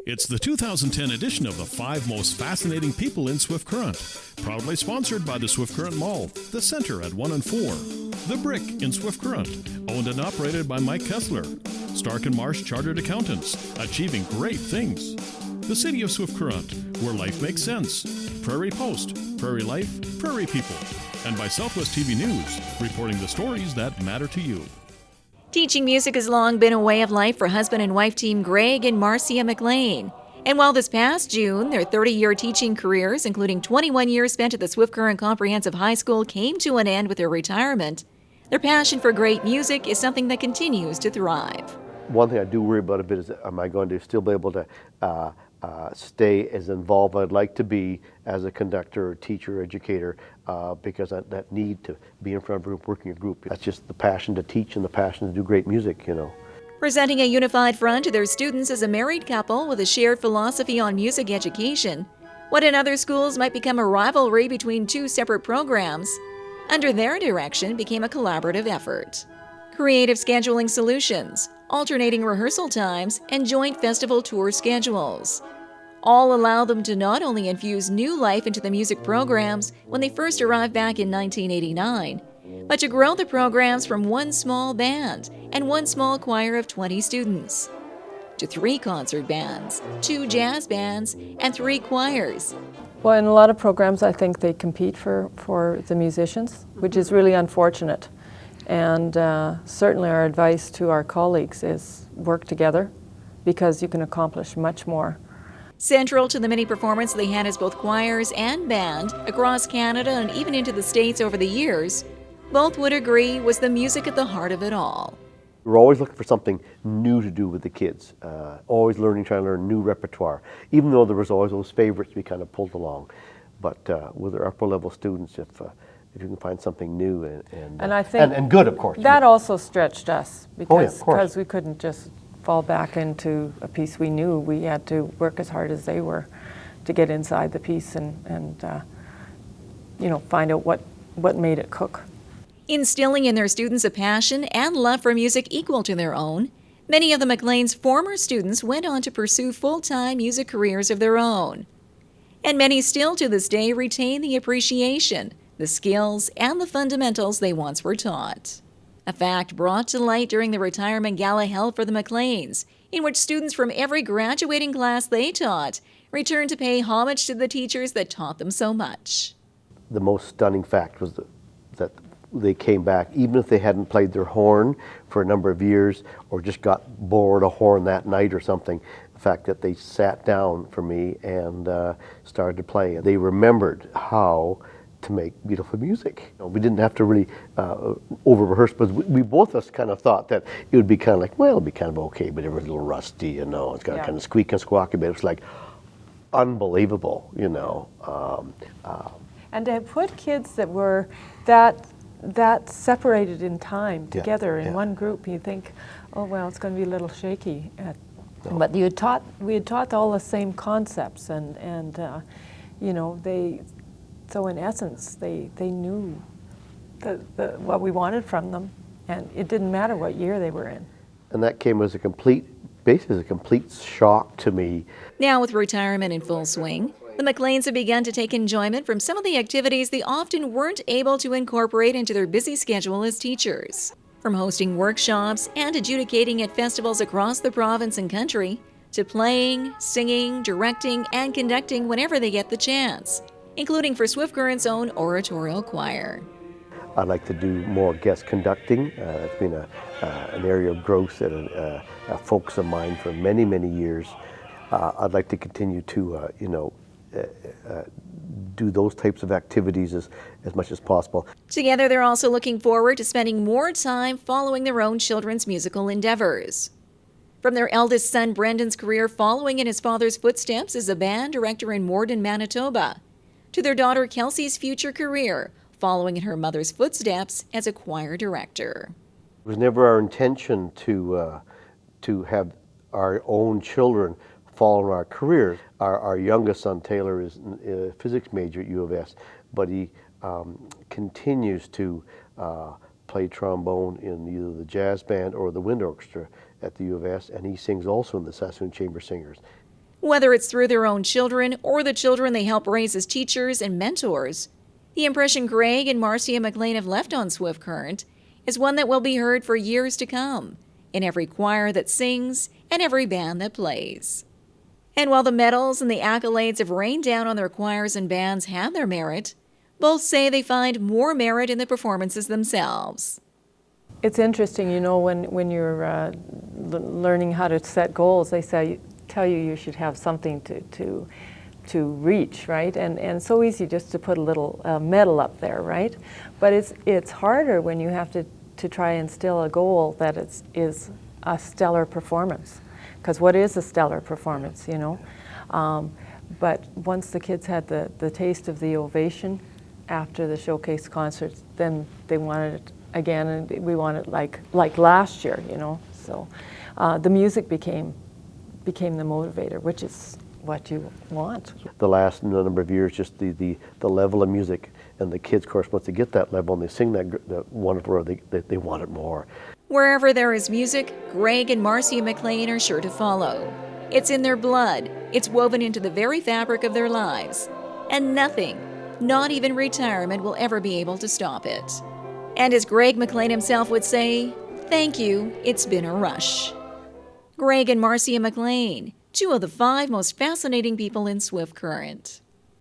It's the 2010 edition of the 5 Most Fascinating People in Swift Current, proudly sponsored by the Swift Current Mall, the Center at 1 and 4, The Brick in Swift Current, owned and operated by Mike Kessler, Stark and Marsh Chartered Accountants, achieving great things, the City of Swift Current, where life makes sense, Prairie Post, Prairie Life, Prairie People, and by Southwest TV News, reporting the stories that matter to you. Teaching music has long been a way of life for husband and wife team Greg and Marcia McLean. And while this past June, their 30-year teaching careers, including 21 years spent at the Swift Current Comprehensive High School, came to an end with their retirement, their passion for great music is something that continues to thrive. One thing I do worry about a bit is, am I going to still be able to stay as involved as I'd like to be as a conductor, or teacher, or educator, because that need to be in front of a group, working a group. That's just the passion to teach and the passion to do great music, you know. Presenting a unified front to their students as a married couple with a shared philosophy on music education, what in other schools might become a rivalry between two separate programs, under their direction became a collaborative effort. Creative scheduling solutions, alternating rehearsal times, and joint festival tour schedules all allow them to not only infuse new life into the music programs when they first arrived back in 1989, but to grow the programs from one small band and one small choir of 20 students to 3 concert bands, 2 jazz bands, and 3 choirs. Well, in a lot of programs, I think they compete for the musicians, which is really unfortunate. And certainly our advice to our colleagues is work together, because you can accomplish much more. Central to the many performances they had as both choirs and band across Canada and even into the States over the years, both would agree was the music at the heart of it all. We're always looking for something new to do with the kids, always trying to learn new repertoire, even though there was always those favorites we kind of pulled along. But with our upper level students, if you can find something new and I think and good, of course. That also stretched us, of course. because we couldn't just fall back into a piece we knew. We had to work as hard as they were to get inside the piece and find out what made it cook. Instilling in their students a passion and love for music equal to their own, many of the McLean's former students went on to pursue full-time music careers of their own. And many still to this day retain the appreciation, the skills, and the fundamentals they once were taught. A fact brought to light during the retirement gala held for the McLeans, in which students from every graduating class they taught returned to pay homage to the teachers that taught them so much. The most stunning fact was that they came back, even if they hadn't played their horn for a number of years or just got bored a horn that night or something, the fact that they sat down for me and started to play. They remembered how to make beautiful music. We didn't have to really over-rehearse, but we both of us kind of thought that it would be kind of like, well, it'll be kind of okay, but it was a little rusty, you know. It's got to kind of squeak and squawk a bit. It was like unbelievable, you know. And to put kids that were that separated in time together in one group, you think, oh well, it's going to be a little shaky. But we had taught all the same concepts, and they. So in essence, they knew what we wanted from them, and it didn't matter what year they were in. And that came as a complete shock to me. Now with retirement in full swing, the McLeans have begun to take enjoyment from some of the activities they often weren't able to incorporate into their busy schedule as teachers. From hosting workshops and adjudicating at festivals across the province and country, to playing, singing, directing, and conducting whenever they get the chance, including for Swift Current's own oratorio choir. I'd like to do more guest conducting. It's been an area of growth and a focus of mine for many, many years. I'd like to continue to, do those types of activities as much as possible. Together, they're also looking forward to spending more time following their own children's musical endeavors. From their eldest son Brendan's career following in his father's footsteps as a band director in Morden, Manitoba, to their daughter Kelsey's future career, following in her mother's footsteps as a choir director. It was never our intention to have our own children follow our careers. Our youngest son, Taylor, is a physics major at U of S, but he continues to play trombone in either the jazz band or the wind orchestra at the U of S, and he sings also in the Sassoon Chamber Singers. Whether it's through their own children or the children they help raise as teachers and mentors, the impression Greg and Marcia McLean have left on Swift Current is one that will be heard for years to come in every choir that sings and every band that plays. And while the medals and the accolades have rained down on their choirs and bands have their merit, both say they find more merit in the performances themselves. It's interesting, you know, when you're learning how to set goals, they tell you you should have something to reach, right? And so easy just to put a little medal up there, right? But it's harder when you have to try and instill a goal that is a stellar performance. Because what is a stellar performance, you know? But once the kids had the taste of the ovation after the showcase concerts, then they wanted it again, and we wanted like last year, you know? So the music became the motivator, which is what you want. The last number of years, just the level of music, and the kids, of course, once they get that level and they sing that wonderful, they want it more. Wherever there is music, Greg and Marcia McLean are sure to follow. It's in their blood. It's woven into the very fabric of their lives. And nothing, not even retirement, will ever be able to stop it. And as Greg McLean himself would say, thank you, it's been a rush. Greg and Marcia McLean, two of the 5 most fascinating people in Swift Current.